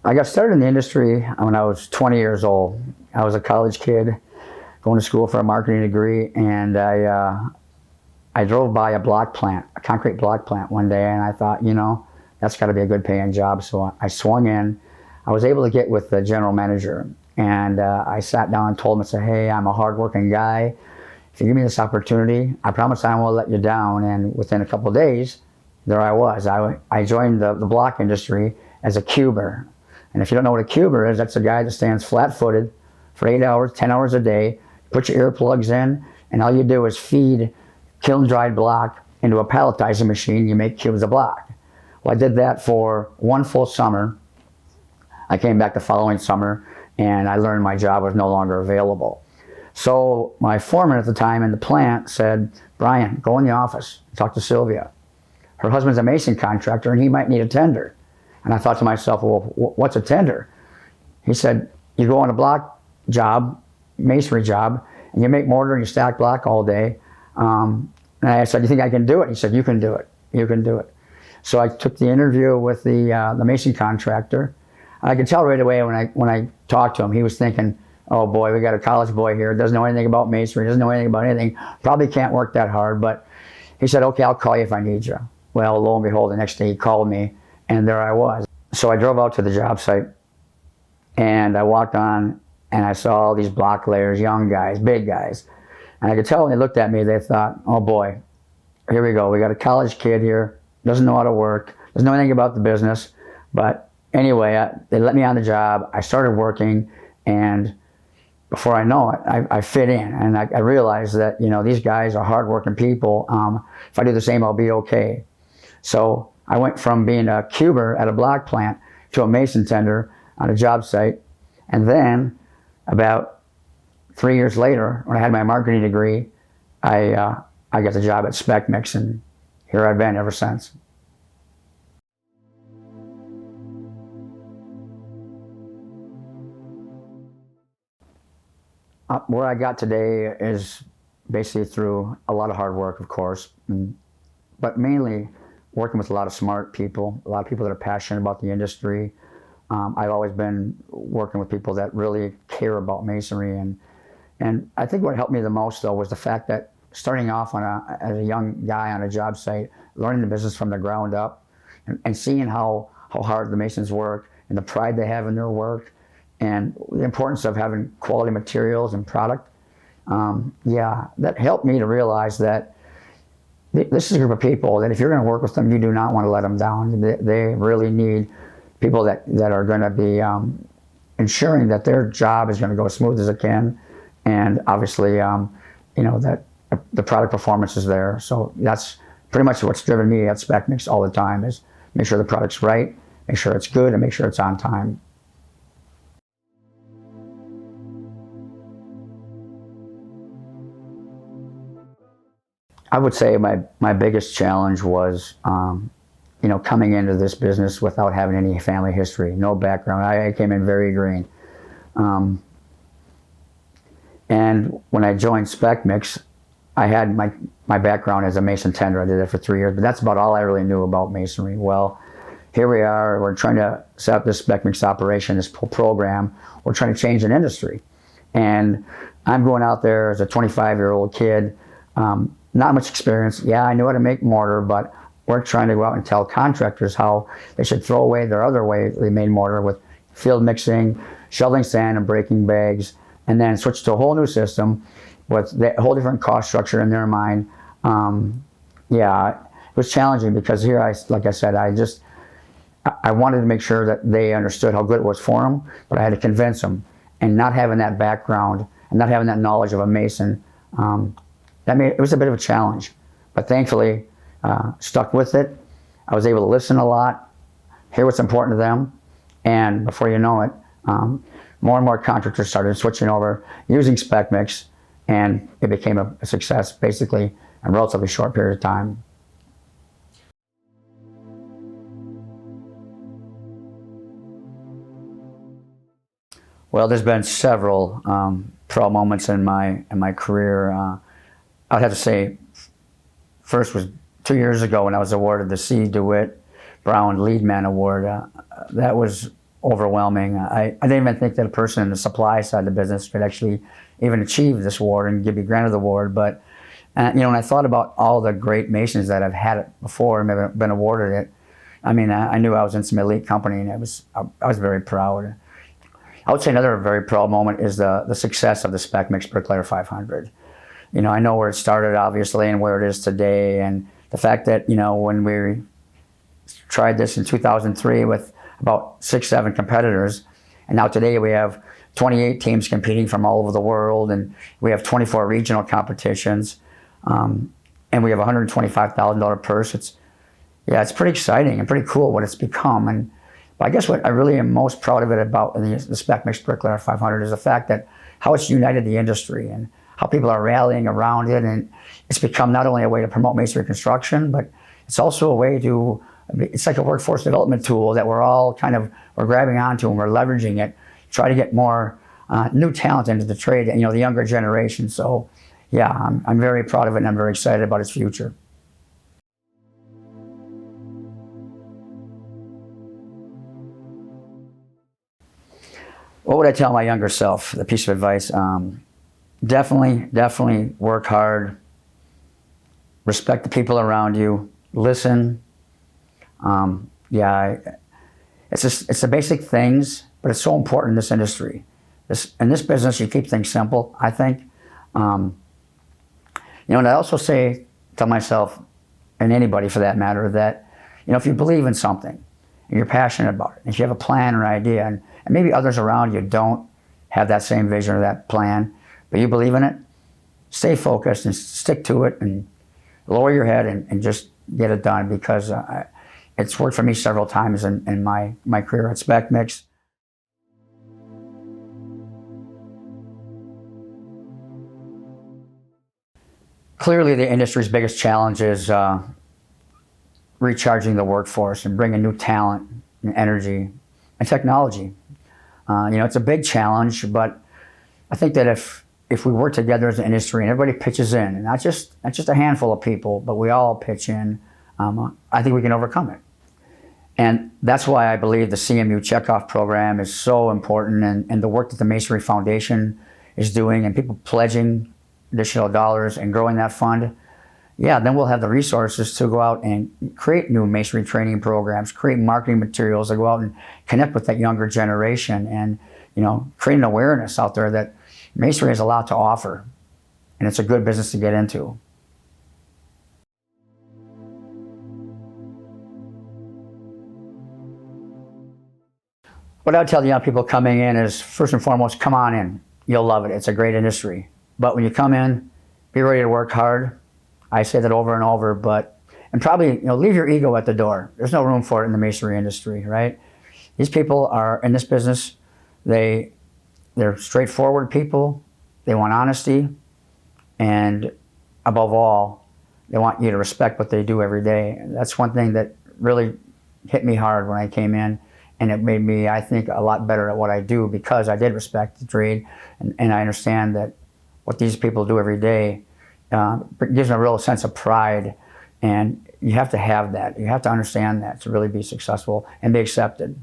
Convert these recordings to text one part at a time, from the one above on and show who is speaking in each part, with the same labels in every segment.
Speaker 1: I got started in the industry when I was 20 years old. I was a college kid going to school for a marketing degree, and I drove by a block plant, a concrete block plant one day, and I thought, you know, that's got to be a good paying job. So I swung in. I was able to get with the general manager, and I sat down and told him, I said, hey, I'm a hardworking guy. If you give me this opportunity, I promise I won't let you down. And within a couple of days, there I was. I joined the block industry as a cuber. And if you don't know what a cuber is, that's a guy that stands flat-footed for 8 hours, 10 hours a day, put your earplugs in, and all you do is feed kiln-dried block into a palletizer machine. You make cubes of block. Well, I did that for one full summer. I came back the following summer, and I learned my job was no longer available. So my foreman at the time in the plant said, Brian, go in the office, talk to Sylvia. Her husband's a mason contractor, and he might need a tender. And I thought to myself, well, what's a tender? He said, you go on a block job, masonry job, and you make mortar and you stack block all day. And I said, you think I can do it? He said, you can do it. You can do it. So I took the interview with the mason contractor. I could tell right away when I talked to him, he was thinking, oh boy, we got a college boy here, doesn't know anything about masonry, doesn't know anything about anything, probably can't work that hard. But he said, okay, I'll call you if I need you. Well, lo and behold, the next day he called me, and there I was. So I drove out to the job site, and I walked on, and I saw all these block layers, young guys, big guys. And I could tell when they looked at me, they thought, oh boy, here we go. We got a college kid here, doesn't know how to work, doesn't know anything about the business. But anyway, they let me on the job. I started working, and before I know it, I fit in. And I realized that, you know, these guys are hardworking people. If I do the same, I'll be okay. So I went from being a cuber at a block plant to a mason tender on a job site. And then about 3 years later, when I had my marketing degree, I got the job at SPEC, and here I've been ever since. Where I got today is basically through a lot of hard work, of course, but mainly working with a lot of smart people, a lot of people that are passionate about the industry. I've always been working with people that really care about masonry, and I think what helped me the most, though, was the fact that starting off as a young guy on a job site, learning the business from the ground up, and seeing how hard the masons work and the pride they have in their work, and the importance of having quality materials and product. Yeah, that helped me to realize that this is a group of people that if you're going to work with them, you do not want to let them down. They really need people that are going to be ensuring that their job is going to go as smooth as it can, and obviously, you know, that the product performance is there. So that's pretty much what's driven me at SPEC all the time, is make sure the product's right, make sure it's good, and make sure it's on time. I would say my biggest challenge was, you know, coming into this business without having any family history, no background. I came in very green. And when I joined SPEC, I had my background as a mason tender. I did that for 3 years, but that's about all I really knew about masonry. Well, here we are, we're trying to set up this SPEC operation, this program. We're trying to change an industry. And I'm going out there as a 25-year-old kid, not much experience. Yeah, I knew how to make mortar, but we're trying to go out and tell contractors how they should throw away their other way they made mortar with field mixing, shoveling sand and breaking bags, and then switch to a whole new system with a whole different cost structure in their mind. Yeah, it was challenging because here, like I said, I wanted to make sure that they understood how good it was for them, but I had to convince them. And not having that background and not having that knowledge of a mason, it was a bit of a challenge. But thankfully, stuck with it. I was able to listen a lot, hear what's important to them, and before you know it, more and more contractors started switching over, using SPEC, and it became a success basically in a relatively short period of time. Well, there's been several proud moments in my career. I'd have to say, first was 2 years ago when I was awarded the C. DeWitt Brown Lead Man Award. That was overwhelming. I didn't even think that a person in the supply side of the business could actually even achieve this award and be granted the award. But you know, when I thought about all the great Masons that have had it before and been awarded it, I mean, I knew I was in some elite company, and I was very proud. I would say another very proud moment is the success of the SPEC Mixed Bricklayer 500. You know, I know where it started, obviously, and where it is today, and the fact that, you know, when we tried this in 2003 with about 6, 7 competitors, and now today we have 28 teams competing from all over the world, and we have 24 regional competitions, and we have a $125,000 purse. It's pretty exciting and pretty cool what it's become. But I guess what I really am most proud of it about the SPEC Mixed Bricklayer 500 is the fact that how it's united the industry and how people are rallying around it, and it's become not only a way to promote masonry construction, but it's also a way to, it's like a workforce development tool that we're grabbing onto, and we're leveraging it, try to get more new talent into the trade, and, you know, the younger generation. So yeah, I'm very proud of it, and I'm very excited about its future. What would I tell my younger self? The piece of advice, definitely work hard, respect the people around you, listen. It's the basic things, but it's so important in this industry. In this business, you keep things simple, I think. You know, and I also say to myself, and anybody for that matter, that, you know, if you believe in something and you're passionate about it, if you have a plan or idea, and maybe others around you don't have that same vision or that plan, but you believe in it, stay focused and stick to it, and lower your head and just get it done, because it's worked for me several times in my career at SPEC Mix. Clearly, the industry's biggest challenge is recharging the workforce and bringing new talent and energy and technology. You know, it's a big challenge, but I think that if we work together as an industry and everybody pitches in, and not just a handful of people, but we all pitch in, I think we can overcome it. And that's why I believe the CMU checkoff program is so important, and the work that the Masonry Foundation is doing, and people pledging additional dollars and growing that fund. Yeah, then we'll have the resources to go out and create new masonry training programs, create marketing materials that go out and connect with that younger generation, and, you know, create an awareness out there that masonry has a lot to offer, and it's a good business to get into. What I would tell the young people coming in is, first and foremost, come on in. You'll love it. It's a great industry. But when you come in, be ready to work hard. I say that over and over, and probably, you know, leave your ego at the door. There's no room for it in the masonry industry, right? These people are in this business. They're straightforward people. They want honesty, and above all, they want you to respect what they do every day. And that's one thing that really hit me hard when I came in, and it made me, I think, a lot better at what I do, because I did respect the trade, and I understand that what these people do every day gives them a real sense of pride, and you have to have that. You have to understand that to really be successful and be accepted.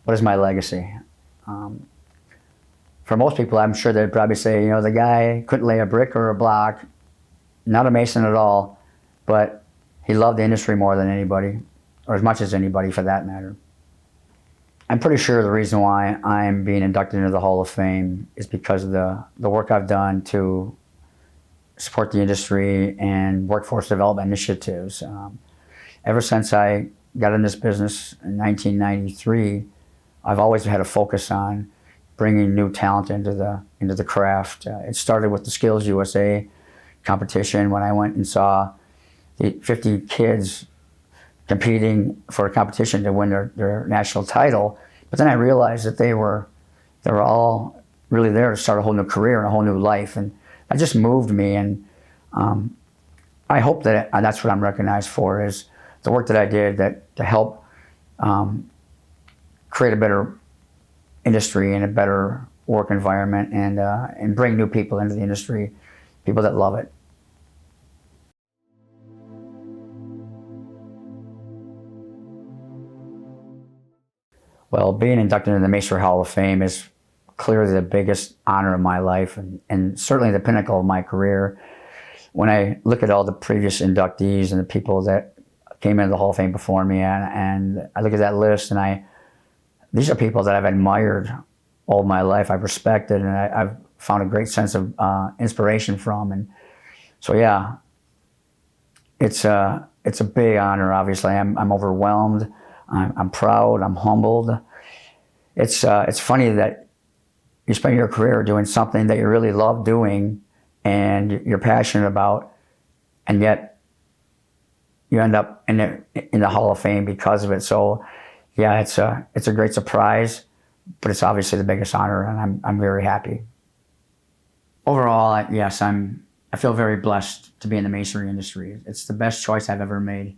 Speaker 1: What is my legacy? For most people, I'm sure they'd probably say, you know, the guy couldn't lay a brick or a block, not a mason at all, but he loved the industry more than anybody, or as much as anybody for that matter. I'm pretty sure the reason why I'm being inducted into the Hall of Fame is because of the work I've done to support the industry and workforce development initiatives. Ever since I got in this business in 1993, I've always had a focus on bringing new talent into the craft. It started with the Skills USA competition, when I went and saw the 50 kids competing for a competition to win their national title. But then I realized that they were all really there to start a whole new career and a whole new life, and that just moved me. And I hope that that's what I'm recognized for, is the work that I did to help create a better industry and a better work environment, and bring new people into the industry, people that love it. Well, being inducted into the Masonry Hall of Fame is clearly the biggest honor of my life, and certainly the pinnacle of my career. When I look at all the previous inductees and the people that came into the Hall of Fame before me, and I look at that list, and these are people that I've admired all my life, I've respected, and I've found a great sense of inspiration from. And so, yeah, it's a big honor. Obviously, I'm overwhelmed. I'm proud. I'm humbled. It's funny that you spend your career doing something that you really love doing and you're passionate about, and yet you end up in the Hall of Fame because of it. So, yeah, it's a great surprise, but it's obviously the biggest honor, and I'm very happy. Overall, yes, I feel very blessed to be in the masonry industry. It's the best choice I've ever made.